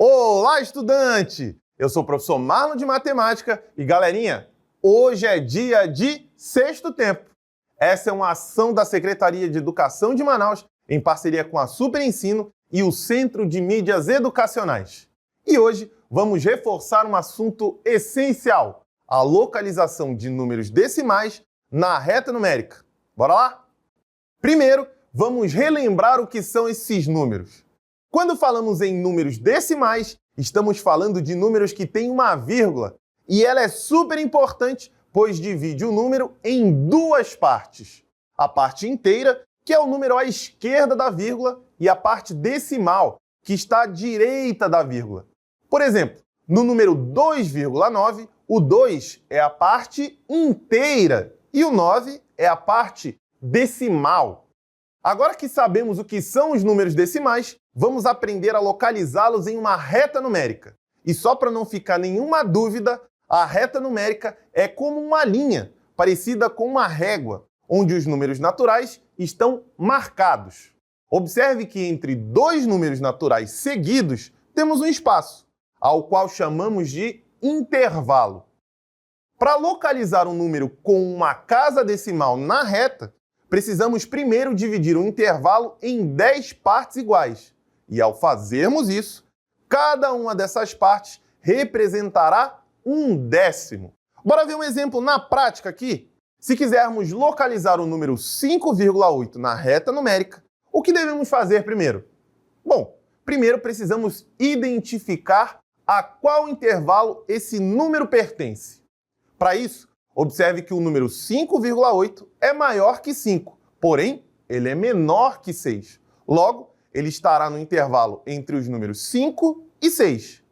Olá, estudante! Eu sou o professor Marlon de Matemática e, galerinha, hoje é dia de Sexto Tempo. Essa é uma ação da Secretaria de Educação de Manaus em parceria com a Super Ensino e o Centro de Mídias Educacionais. E hoje vamos reforçar um assunto essencial, a localização de números decimais na reta numérica. Bora lá? Primeiro, vamos relembrar o que são esses números. Quando falamos em números decimais, estamos falando de números que têm uma vírgula, e ela é super importante, pois divide o número em duas partes. A parte inteira, que é o número à esquerda da vírgula, e a parte decimal, que está à direita da vírgula. Por exemplo, no número 2,9, o 2 é a parte inteira e o 9 é a parte decimal. Agora que sabemos o que são os números decimais, vamos aprender a localizá-los em uma reta numérica. E só para não ficar nenhuma dúvida, a reta numérica é como uma linha, parecida com uma régua, onde os números naturais estão marcados. Observe que entre dois números naturais seguidos, temos um espaço, ao qual chamamos de intervalo. Para localizar um número com uma casa decimal na reta, precisamos primeiro dividir o intervalo em 10 partes iguais. E ao fazermos isso, cada uma dessas partes representará um décimo. Bora ver um exemplo na prática aqui? Se quisermos localizar o número 5,8 na reta numérica, o que devemos fazer primeiro? Bom, primeiro precisamos identificar a qual intervalo esse número pertence. Para isso, observe que o número 5,8 é maior que 5, porém, ele é menor que 6. Logo, ele estará no intervalo entre os números 5 e 6.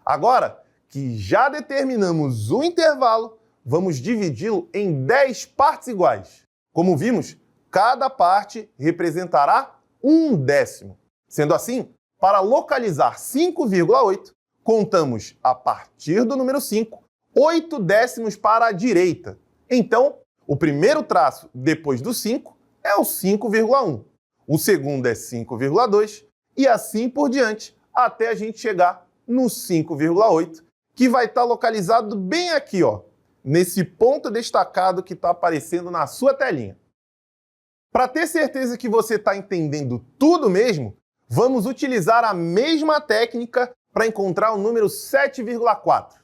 Agora que já determinamos o intervalo, vamos dividi-lo em 10 partes iguais. Como vimos, cada parte representará um décimo. Sendo assim, para localizar 5,8, contamos a partir do número 5, 8 décimos para a direita. Então, o primeiro traço depois do 5 é o 5,1. O segundo é 5,2 e assim por diante, até a gente chegar no 5,8, que vai estar localizado bem aqui, ó, nesse ponto destacado que está aparecendo na sua telinha. Para ter certeza que você está entendendo tudo mesmo, vamos utilizar a mesma técnica para encontrar o número 7,4.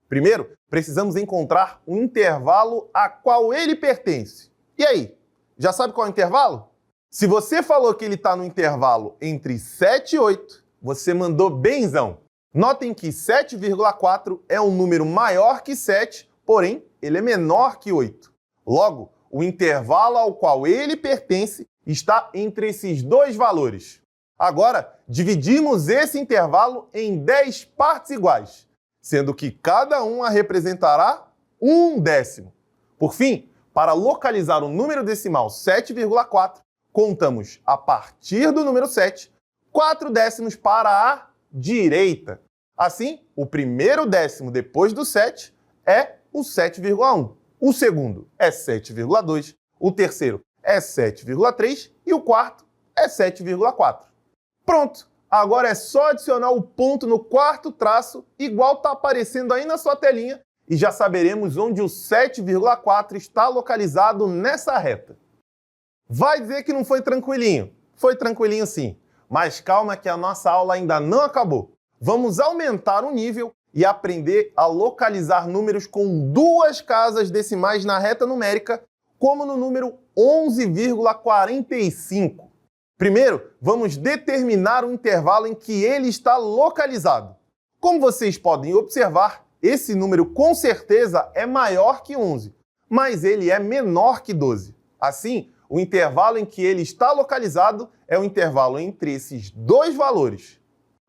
Primeiro, precisamos encontrar um intervalo a qual ele pertence. E aí, já sabe qual é o intervalo? Se você falou que ele está no intervalo entre 7 e 8, você mandou benzão. Notem que 7,4 é um número maior que 7, porém, ele é menor que 8. Logo, o intervalo ao qual ele pertence está entre esses dois valores. Agora, dividimos esse intervalo em 10 partes iguais, sendo que cada uma representará um décimo. Por fim, para localizar o número decimal 7,4, contamos a partir do número 7, 4 décimos para a direita. Assim, o primeiro décimo depois do 7 é o 7,1. O segundo é 7,2, o terceiro é 7,3 e o quarto é 7,4. Pronto! Agora é só adicionar o ponto no quarto traço, igual está aparecendo aí na sua telinha, e já saberemos onde o 7,4 está localizado nessa reta. Vai dizer que não foi tranquilinho? Foi tranquilinho sim, mas calma que a nossa aula ainda não acabou. Vamos aumentar o nível e aprender a localizar números com duas casas decimais na reta numérica, como no número 11,45. Primeiro, vamos determinar o intervalo em que ele está localizado. Como vocês podem observar, esse número com certeza é maior que 11, mas ele é menor que 12. Assim, o intervalo em que ele está localizado é o intervalo entre esses dois valores.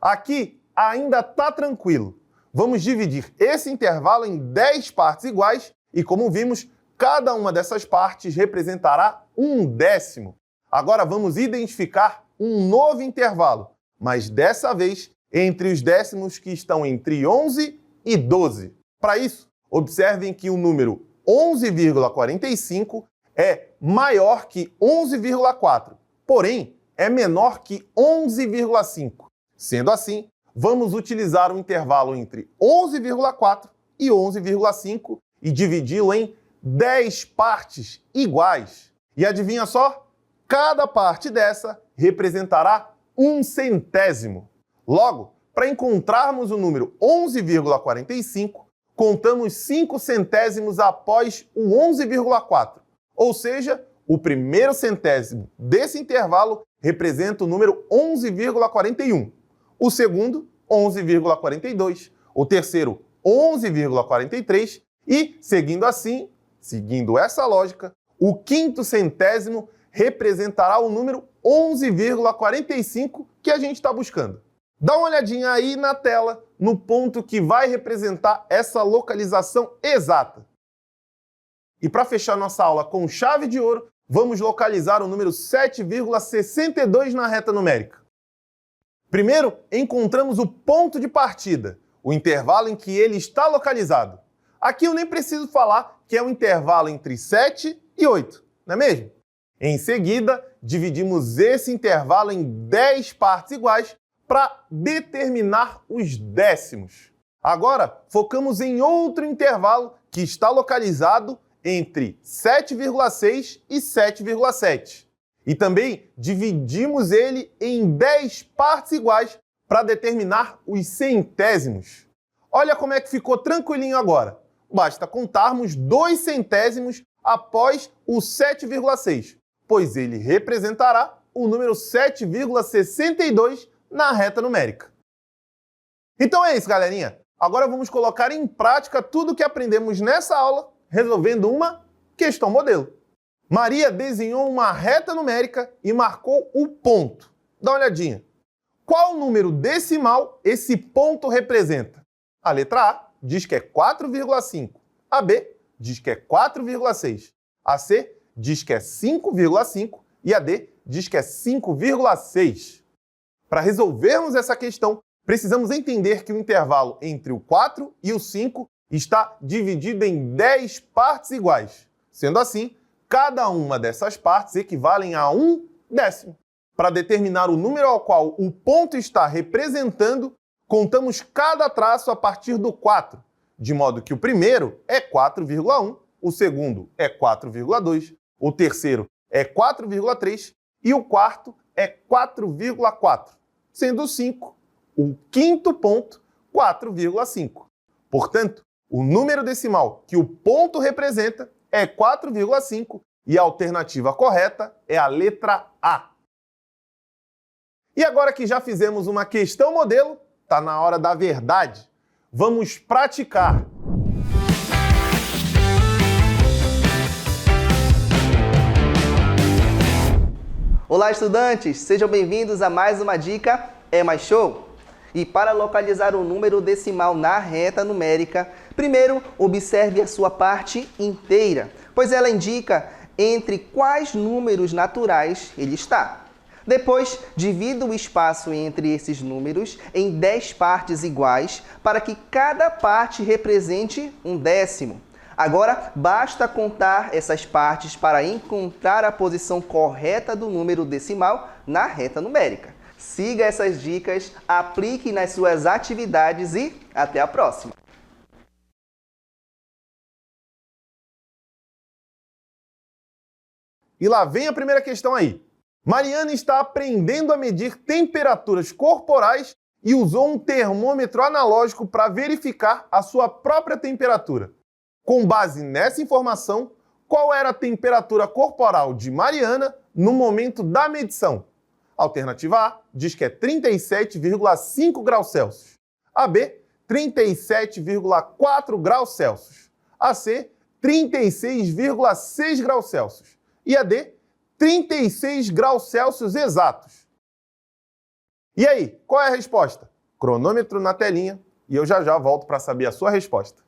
Aqui ainda está tranquilo. Vamos dividir esse intervalo em 10 partes iguais e, como vimos, cada uma dessas partes representará um décimo. Agora vamos identificar um novo intervalo, mas dessa vez entre os décimos que estão entre 11 e 12. Para isso, observem que o número 11,45 é maior que 11,4, porém é menor que 11,5. Sendo assim, vamos utilizar o intervalo entre 11,4 e 11,5 e dividi-lo em 10 partes iguais. E adivinha só? Cada parte dessa representará 1/100. Logo, para encontrarmos o número 11,45, contamos 5 centésimos após o 11,4. Ou seja, o primeiro centésimo desse intervalo representa o número 11,41. O segundo, 11,42. O terceiro, 11,43. E, seguindo assim, seguindo essa lógica, o quinto centésimo representará o número 11,45 que a gente está buscando. Dá uma olhadinha aí na tela, no ponto que vai representar essa localização exata. E para fechar nossa aula com chave de ouro, vamos localizar o número 7,62 na reta numérica. Primeiro, encontramos o ponto de partida, o intervalo em que ele está localizado. Aqui eu nem preciso falar que é o intervalo entre 7 e 8, não é mesmo? Em seguida, dividimos esse intervalo em 10 partes iguais para determinar os décimos. Agora, focamos em outro intervalo que está localizado entre 7,6 e 7,7. E também dividimos ele em 10 partes iguais para determinar os centésimos. Olha como é que ficou tranquilinho agora. Basta contarmos 2 centésimos após o 7,6, pois ele representará o número 7,62 na reta numérica. Então é isso, galerinha. Agora vamos colocar em prática tudo o que aprendemos nessa aula, resolvendo uma questão modelo. Maria desenhou uma reta numérica e marcou o ponto. Dá uma olhadinha. Qual número decimal esse ponto representa? A letra A diz que é 4,5. A B diz que é 4,6. A C diz que é 5,5. E a D diz que é 5,6. Para resolvermos essa questão, precisamos entender que o intervalo entre o 4 e o 5 está dividido em 10 partes iguais. Sendo assim, cada uma dessas partes equivalem a 1/10. Para determinar o número ao qual o ponto está representando, contamos cada traço a partir do 4, de modo que o primeiro é 4,1, o segundo é 4,2, o terceiro é 4,3 e o quarto é 4,4, sendo o 5 o quinto ponto, 4,5. Portanto, o número decimal que o ponto representa é 4,5 e a alternativa correta é a letra A. E agora que já fizemos uma questão modelo, está na hora da verdade. Vamos praticar. Olá, estudantes! Sejam bem-vindos a mais uma dica É Mais Show! E para localizar o número decimal na reta numérica, primeiro observe a sua parte inteira, pois ela indica entre quais números naturais ele está. Depois, divida o espaço entre esses números em 10 partes iguais para que cada parte represente um décimo. Agora, basta contar essas partes para encontrar a posição correta do número decimal na reta numérica. Siga essas dicas, aplique nas suas atividades e até a próxima! E lá vem a primeira questão aí. Mariana está aprendendo a medir temperaturas corporais e usou um termômetro analógico para verificar a sua própria temperatura. Com base nessa informação, qual era a temperatura corporal de Mariana no momento da medição? Alternativa A diz que é 37,5 graus Celsius. A B, 37,4 graus Celsius. A C, 36,6 graus Celsius. E a D, 36 graus Celsius exatos. E aí, qual é a resposta? Cronômetro na telinha e eu já volto para saber a sua resposta.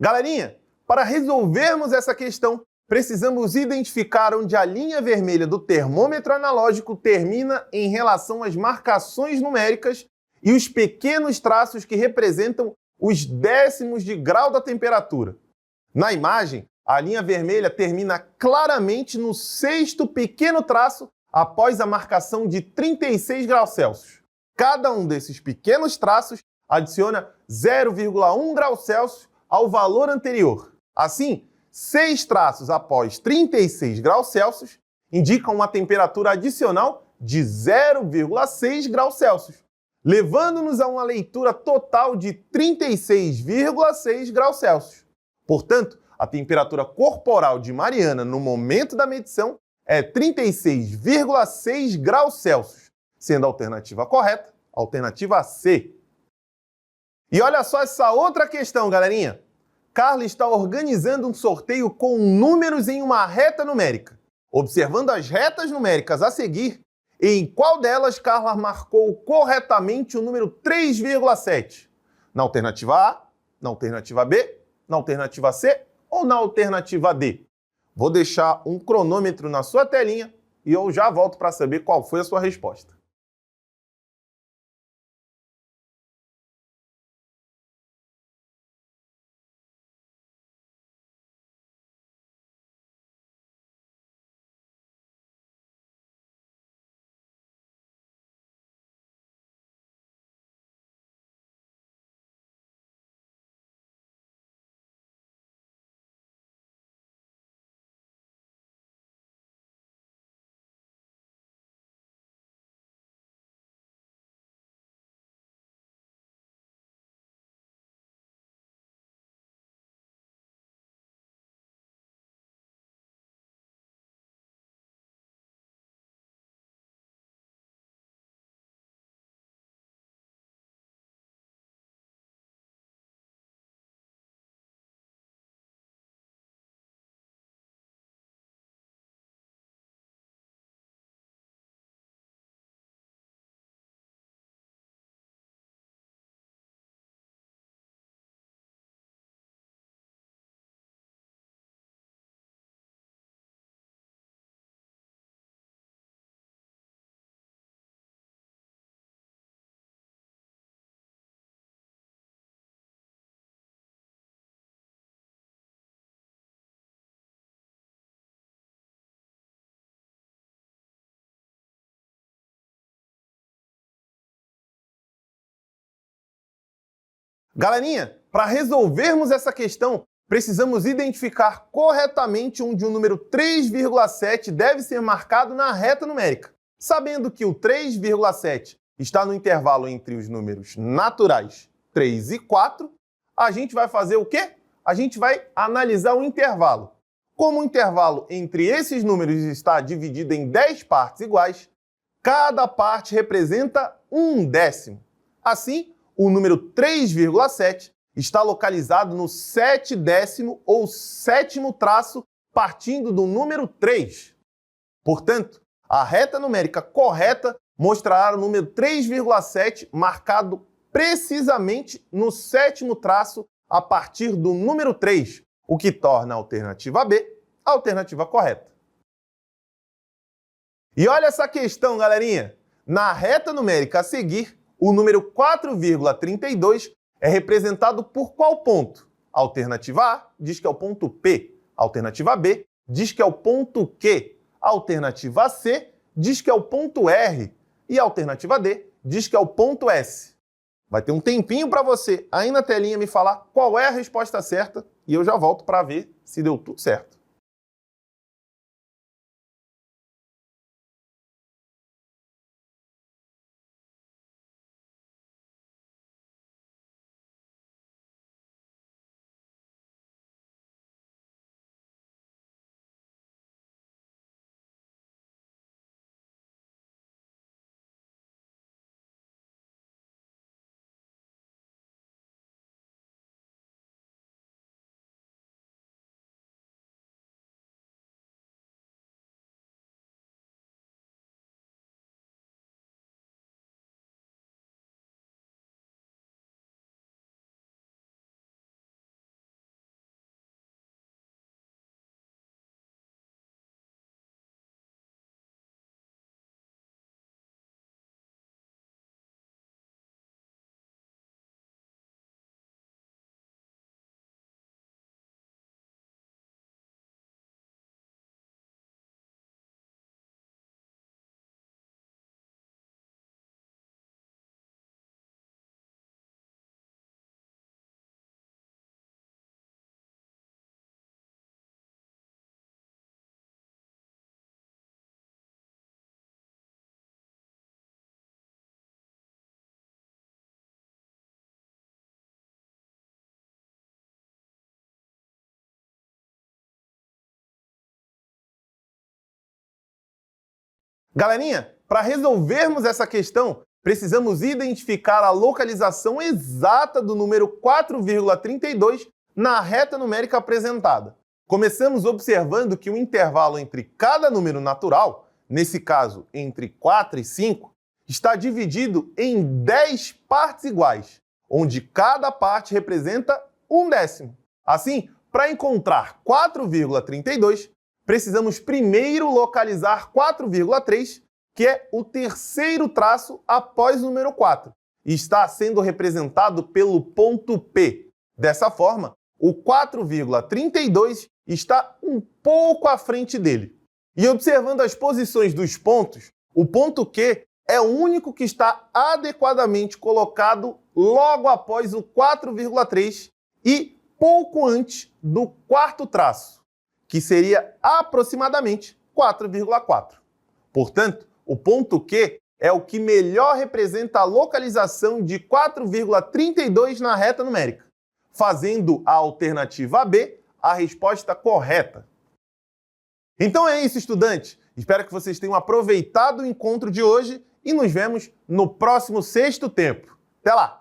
Galerinha, para resolvermos essa questão, precisamos identificar onde a linha vermelha do termômetro analógico termina em relação às marcações numéricas e os pequenos traços que representam os décimos de grau da temperatura. Na imagem, a linha vermelha termina claramente no sexto pequeno traço após a marcação de 36 graus Celsius. Cada um desses pequenos traços adiciona 0,1 graus Celsius ao valor anterior. Assim, 6 traços após 36 graus Celsius indicam uma temperatura adicional de 0,6 graus Celsius, levando-nos a uma leitura total de 36,6 graus Celsius. Portanto, a temperatura corporal de Mariana no momento da medição é 36,6 graus Celsius, sendo a alternativa correta a alternativa C. E olha só essa outra questão, galerinha. Carla está organizando um sorteio com números em uma reta numérica. Observando as retas numéricas a seguir, em qual delas Carla marcou corretamente o número 3,7? Na alternativa A, na alternativa B, na alternativa C ou na alternativa D? Vou deixar um cronômetro na sua telinha e eu já volto para saber qual foi a sua resposta. Galerinha, para resolvermos essa questão, precisamos identificar corretamente onde o número 3,7 deve ser marcado na reta numérica. Sabendo que o 3,7 está no intervalo entre os números naturais 3 e 4, a gente vai fazer o quê? A gente vai analisar o intervalo. Como o intervalo entre esses números está dividido em 10 partes iguais, cada parte representa um décimo. Assim, o número 3,7 está localizado no 7º ou 7º traço partindo do número 3. Portanto, a reta numérica correta mostrará o número 3,7 marcado precisamente no 7º traço a partir do número 3, o que torna a alternativa B a alternativa correta. E olha essa questão, galerinha. Na reta numérica a seguir, o número 4,32 é representado por qual ponto? A alternativa A diz que é o ponto P. A alternativa B diz que é o ponto Q. A alternativa C diz que é o ponto R. E a alternativa D diz que é o ponto S. Vai ter um tempinho para você aí na telinha me falar qual é a resposta certa e eu já volto para ver se deu tudo certo. Galerinha, para resolvermos essa questão, precisamos identificar a localização exata do número 4,32 na reta numérica apresentada. Começamos observando que o intervalo entre cada número natural, nesse caso entre 4 e 5, está dividido em 10 partes iguais, onde cada parte representa 1/10. Assim, para encontrar 4,32, precisamos primeiro localizar 4,3, que é o terceiro traço após o número 4, e está sendo representado pelo ponto P. Dessa forma, o 4,32 está um pouco à frente dele. E observando as posições dos pontos, o ponto Q é o único que está adequadamente colocado logo após o 4,3 e pouco antes do quarto traço, que seria aproximadamente 4,4. Portanto, o ponto Q é o que melhor representa a localização de 4,32 na reta numérica, fazendo a alternativa B a resposta correta. Então é isso, estudantes. Espero que vocês tenham aproveitado o encontro de hoje e nos vemos no próximo sexto tempo. Até lá!